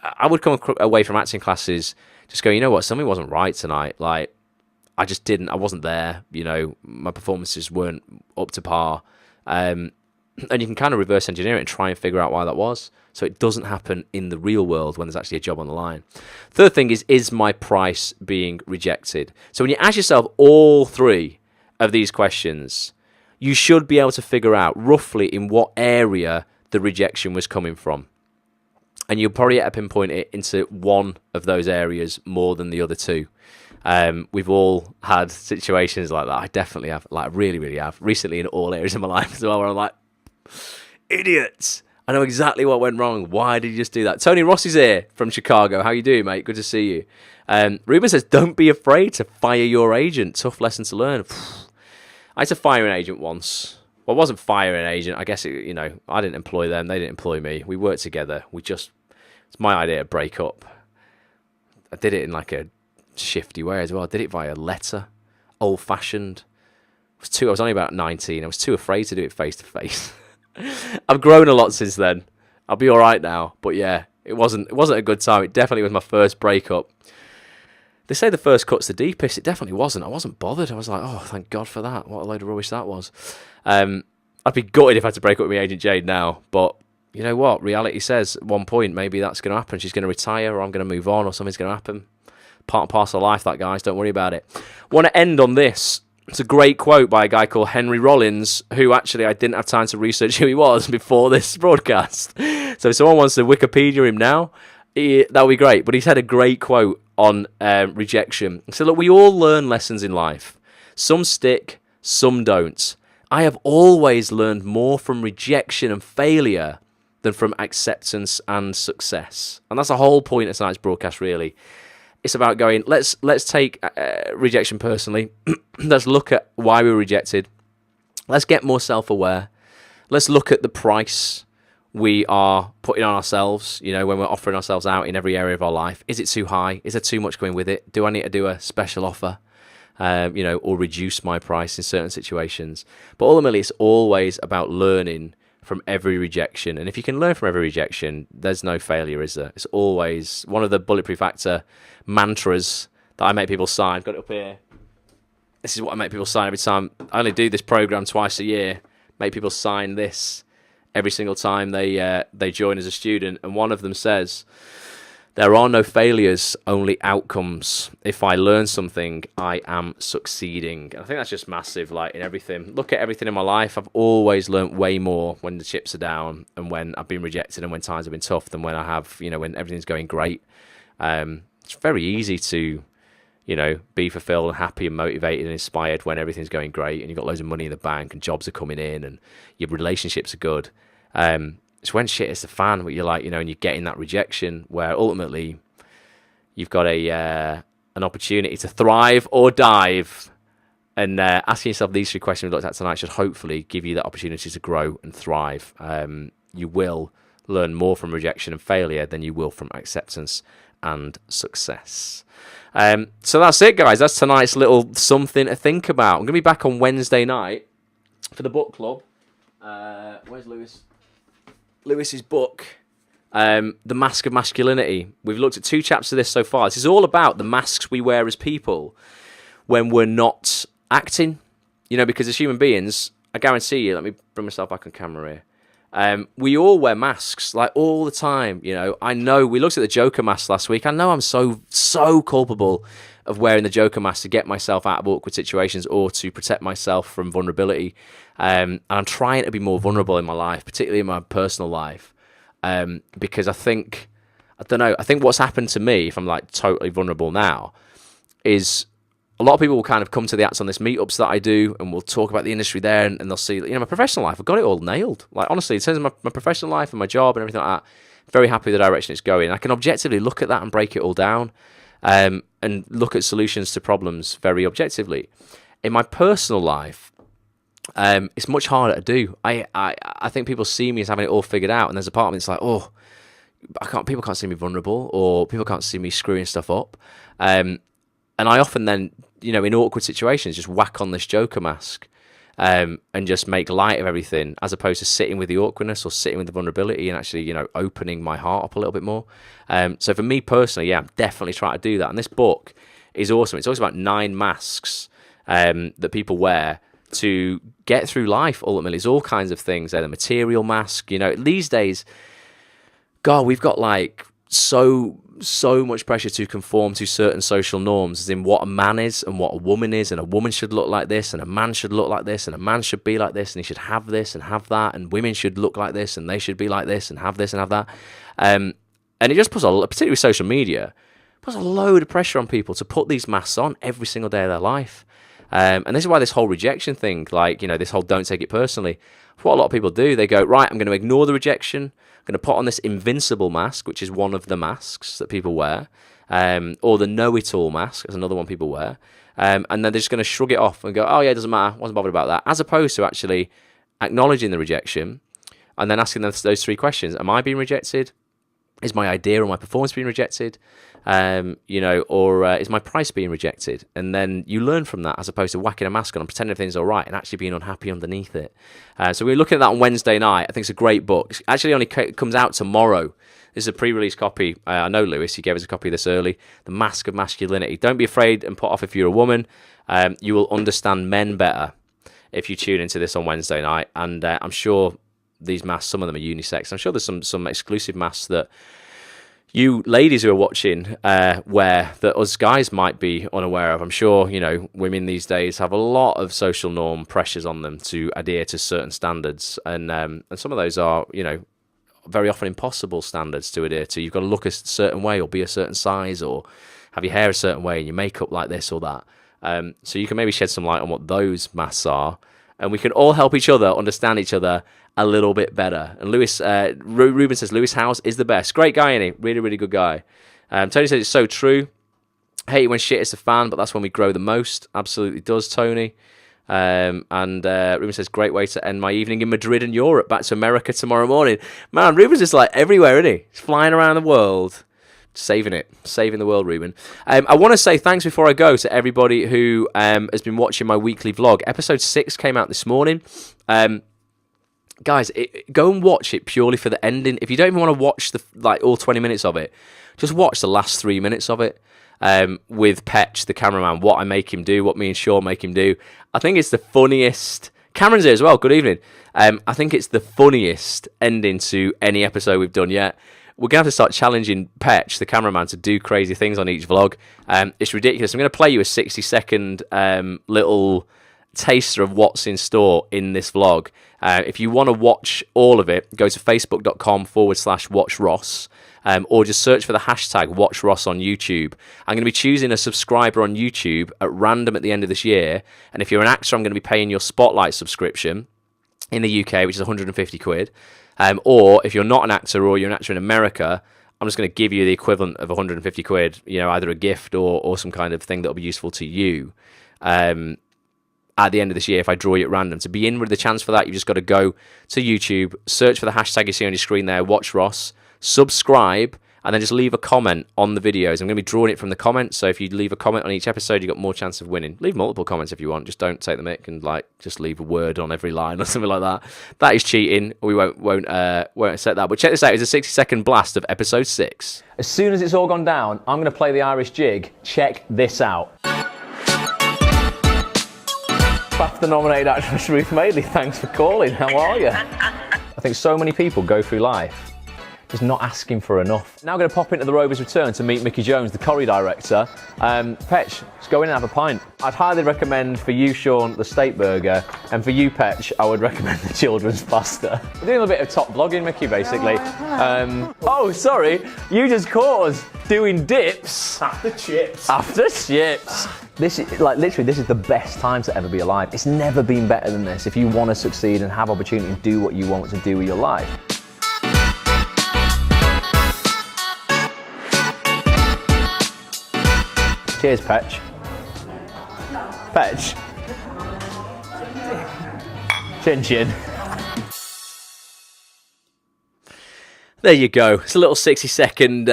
I would come away from acting classes just going, you know what, something wasn't right tonight. Like, I wasn't there, my performances weren't up to par. And you can kind of reverse engineer it and try and figure out why that was, so it doesn't happen in the real world when there's actually a job on the line. Third thing is my price being rejected? So when you ask yourself all three of these questions, you should be able to figure out roughly in what area the rejection was coming from. And you'll probably have to pinpoint it into one of those areas more than the other two. We've all had situations like that. I definitely have, like, really, really have. Recently in all areas of my life as well, where I'm like, idiots. I know exactly what went wrong. Why did you just do that? Tony Ross is here from Chicago. How you doing, mate? Good to see you. Ruben says, don't be afraid to fire your agent. Tough lesson to learn. I had to fire an agent once. Well, I wasn't firing an agent. I guess, I didn't employ them. They didn't employ me. We worked together. It's my idea to break up. I did it in like a shifty way as well. I did it via letter. Old-fashioned. I was only about 19. I was too afraid to do it face-to-face. I've grown a lot since then. I'll be all right now. But yeah, it wasn't a good time. It definitely was my first breakup. They say the first cut's the deepest. It definitely wasn't. I wasn't bothered. I was like, oh, thank God for that. What a load of rubbish that was. I'd be gutted if I had to break up with my agent Jade now. But you know what? Reality says at one point maybe that's going to happen. She's going to retire, or I'm going to move on, or something's going to happen. Part and parcel of life, that, guys. Don't worry about it. Want to end on this. It's a great quote by a guy called Henry Rollins, who actually I didn't have time to research who he was before this broadcast. So if someone wants to Wikipedia him now, that would be great. But he's had a great quote on rejection. So look, we all learn lessons in life. Some stick, some don't. I have always learned more from rejection and failure than from acceptance and success. And that's the whole point of tonight's broadcast, really. It's about going, let's take rejection personally. Let's look at why we were rejected. Let's get more self-aware. Let's look at the price we are putting on ourselves, when we're offering ourselves out in every area of our life. Is it too high? Is there too much going with it? Do I need to do a special offer, or reduce my price in certain situations? But ultimately, it's always about learning from every rejection. And if you can learn from every rejection, there's no failure, is there? It's always one of the Bulletproof Actor mantras that I make people sign. I've got it up here. This is what I make people sign every time. I only do this program twice a year. Make people sign this every single time they join as a student. And one of them says, there are no failures, only outcomes. If I learn something, I am succeeding. And I think that's just massive, like in everything. Look at everything in my life. I've always learned way more when the chips are down and when I've been rejected and when times have been tough than when I have, when everything's going great. It's very easy to, be fulfilled and happy and motivated and inspired when everything's going great and you've got loads of money in the bank and jobs are coming in and your relationships are good. It's when shit hits the fan, what you're like, and you're getting that rejection where ultimately you've got an opportunity to thrive or dive. And asking yourself these three questions we looked at tonight should hopefully give you that opportunity to grow and thrive. You will learn more from rejection and failure than you will from acceptance and success. So that's it, guys. That's tonight's little something to think about. I'm going to be back on Wednesday night for the book club. Where's Lewis? Lewis's book, The Mask of Masculinity. We've looked at 2 chapters of this so far. This is all about the masks we wear as people when we're not acting. Because as human beings, I guarantee you, let me bring myself back on camera here. We all wear masks, like all the time. I know we looked at the Joker mask last week. I know I'm so culpable of wearing the Joker mask to get myself out of awkward situations or to protect myself from vulnerability. And I'm trying to be more vulnerable in my life, particularly in my personal life, because I think what's happened to me, if I'm like totally vulnerable now, is a lot of people will kind of come to the Acts on This meetups that I do, and we'll talk about the industry there, and they'll see, my professional life, I've got it all nailed. Like, honestly, in terms of my professional life and my job and everything like that, very happy with the direction it's going. I can objectively look at that and break it all down, and look at solutions to problems very objectively. In my personal life, it's much harder to do. I think people see me as having it all figured out, and there's a part of me that's like, oh, people can't see me vulnerable, or people can't see me screwing stuff up. And I often then, in awkward situations, just whack on this Joker mask. And just make light of everything, as opposed to sitting with the awkwardness or sitting with the vulnerability and actually, opening my heart up a little bit more. So for me personally, yeah, I'm definitely trying to do that. And this book is awesome. It talks about 9 masks that people wear to get through life. Ultimately, it's all kinds of things. They're the material mask. These days, God, we've got like so much pressure to conform to certain social norms, as in what a man is and what a woman is, and a woman should look like this, and a man should look like this, and a man should be like this, and he should have this and have that, and women should look like this, and they should be like this, and have this and have that. And it just puts particularly with social media, puts a load of pressure on people to put these masks on every single day of their life. And this is why this whole rejection thing, like, this whole don't take it personally, what a lot of people do, they go, right, I'm going to ignore the rejection, I'm going to put on this invincible mask, which is one of the masks that people wear, or the know-it-all mask, is another one people wear, and then they're just going to shrug it off and go, oh yeah, it doesn't matter, wasn't bothered about that, as opposed to actually acknowledging the rejection and then asking those 3 questions. Am I being rejected? Is my idea or my performance being rejected? Or is my price being rejected? And then you learn from that, as opposed to whacking a mask on and pretending everything's all right and actually being unhappy underneath it. So we're looking at that on Wednesday night. I think it's a great book. It actually only comes out tomorrow. This is a pre-release copy. I know Lewis, he gave us a copy of this early. The Mask of Masculinity. Don't be afraid and put off if you're a woman. You will understand men better if you tune into this on Wednesday night. And I'm sure these masks, some of them are unisex. I'm sure there's some exclusive masks that you ladies who are watching wear that us guys might be unaware of. I'm sure, women these days have a lot of social norm pressures on them to adhere to certain standards. And some of those are, very often impossible standards to adhere to. You've got to look a certain way or be a certain size or have your hair a certain way and your makeup like this or that. So you can maybe shed some light on what those masks are, and we can all help each other understand each other a little bit better. And Lewis, Ruben says, Lewis House is the best. Great guy, isn't he? Really, really good guy. Tony says, it's so true. Hate it when shit is a fan, but that's when we grow the most. Absolutely does, Tony. And Ruben says, great way to end my evening in Madrid and Europe. Back to America tomorrow morning. Man, Ruben's just like everywhere, isn't he? He's flying around the world. Saving the world, Ruben. I want to say thanks before I go to everybody who has been watching my weekly vlog. Episode 6 came out this morning. Guys, go and watch it purely for the ending. If you don't even want to watch all 20 minutes of it, just watch the last 3 minutes of it with Petch, the cameraman, what I make him do, what me and Sean make him do. I think it's the funniest. Cameron's here as well. Good evening. I think it's the funniest ending to any episode we've done yet. We're going to have to start challenging Petch, the cameraman, to do crazy things on each vlog. It's ridiculous. I'm going to play you a 60-second little taster of what's in store in this vlog. If you want to watch all of it, go to facebook.com/watchross, or just search for the hashtag watchross on YouTube. I'm going to be choosing a subscriber on YouTube at random at the end of this year, and if you're an actor, I'm going to be paying your Spotlight subscription in the UK, which is 150 quid. Or if you're not an actor or you're an actor in America, I'm just going to give you the equivalent of 150 quid, either a gift or some kind of thing that will be useful to you at the end of this year if I draw you at random. To be in with the chance for that, you've just got to go to YouTube, search for the hashtag you see on your screen there, Watch Ross, subscribe, and then just leave a comment on the videos. I'm going to be drawing it from the comments, so if you leave a comment on each episode, you've got more chance of winning. Leave multiple comments if you want, just don't take the mick and just leave a word on every line or something like that. That is cheating. We won't accept that. But check this out, it's a 60-second blast of episode 6. As soon as it's all gone down, I'm going to play the Irish jig. Check this out. BAFTA-nominated actress Ruth Madeley, thanks for calling. How are you? I think so many people go through life just not asking for enough. Now I'm going to pop into the Rover's Return to meet Mickey Jones, the Corrie director. Petch, let's go in and have a pint. I'd highly recommend for you, Sean, the steak burger, and for you, Petch, I would recommend the children's pasta. We're doing a bit of top vlogging, Mickey, basically. Oh, sorry, you just caught us doing dips. After chips. After chips. This is, literally, this is the best time to ever be alive. It's never been better than this if you want to succeed and have opportunity and do what you want to do with your life. Cheers, Petch. Petch. Chin chin. There you go. It's a little 60-second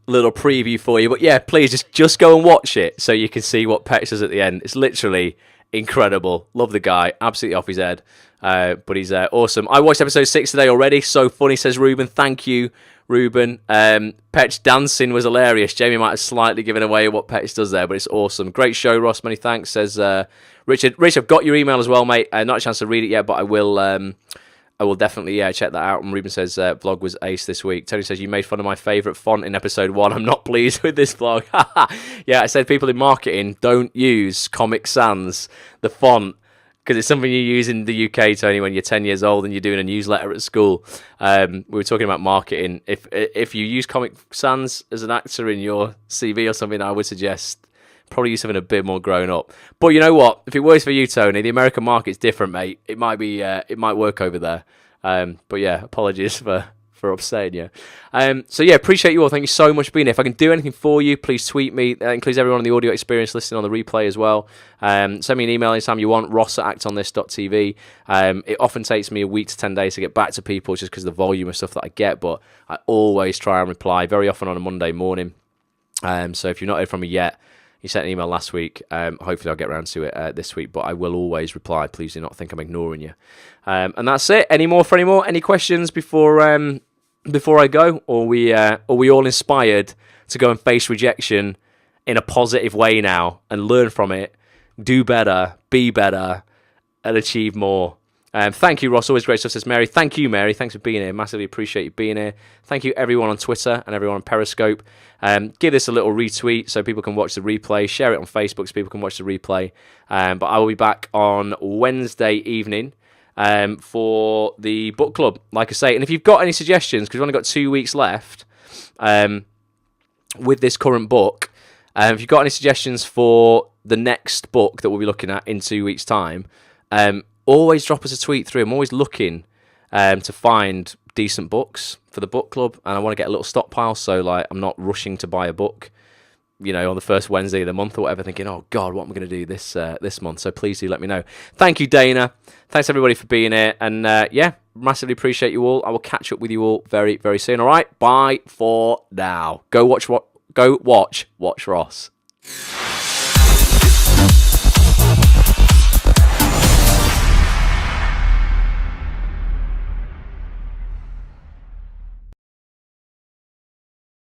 little preview for you. But yeah, please just go and watch it so you can see what Petch does at the end. It's literally incredible. Love the guy. Absolutely off his head. But he's awesome. I watched episode 6 today already. So funny, says Ruben. Thank you, Ruben. Petch dancing was hilarious. Jamie might have slightly given away what Petch does there, but it's awesome. Great show, Ross. Many thanks, says Richard. Rich, I've got your email as well, mate. Not a chance to read it yet, but I will definitely check that out. And Ruben says vlog was ace this week. Tony says you made fun of my favourite font in episode 1. I'm not pleased with this vlog. Yeah, I said people in marketing don't use Comic Sans, the font, because it's something you use in the UK, Tony, when you're 10 years old and you're doing a newsletter at school. We were talking about marketing. If you use Comic Sans as an actor in your CV or something, I would suggest probably use something a bit more grown up. But you know what? If it works for you, Tony, the American market's different, mate. It might work over there. But yeah, apologies for upsetting you. So yeah, appreciate you all. Thank you so much for being here. If I can do anything for you, please tweet me. That includes everyone on the audio experience listening on the replay as well. Send me an email anytime you want, ross@actonthis.tv. It often takes me a week to 10 days to get back to people just because of the volume of stuff that I get, but I always try and reply, very often on a Monday morning. So if you've not heard from me yet, you sent an email last week. Hopefully I'll get around to it this week, but I will always reply. Please do not think I'm ignoring you. And that's it. Any more? Any questions before I go? Or are we all inspired to go and face rejection in a positive way now and learn from it, do better, be better, and achieve more? Thank you, Ross. Always great stuff, says Mary. Thank you, Mary. Thanks for being here. Massively appreciate you being here. Thank you, everyone on Twitter and everyone on Periscope. Give this a little retweet so people can watch the replay. Share it on Facebook so people can watch the replay. But I will be back on Wednesday evening for the book club, like I say. And if you've got any suggestions, because we've only got 2 weeks left with this current book, if you've got any suggestions for the next book that we'll be looking at in 2 weeks' time, always drop us a tweet through. I'm always looking to find decent books for the book club, and I want to get a little stockpile, so like I'm not rushing to buy a book, on the first Wednesday of the month or whatever, thinking, oh God, what am I going to do this month? So please do let me know. Thank you, Dana. Thanks everybody for being here, and massively appreciate you all. I will catch up with you all very, very soon. All right, bye for now. Go watch Ross.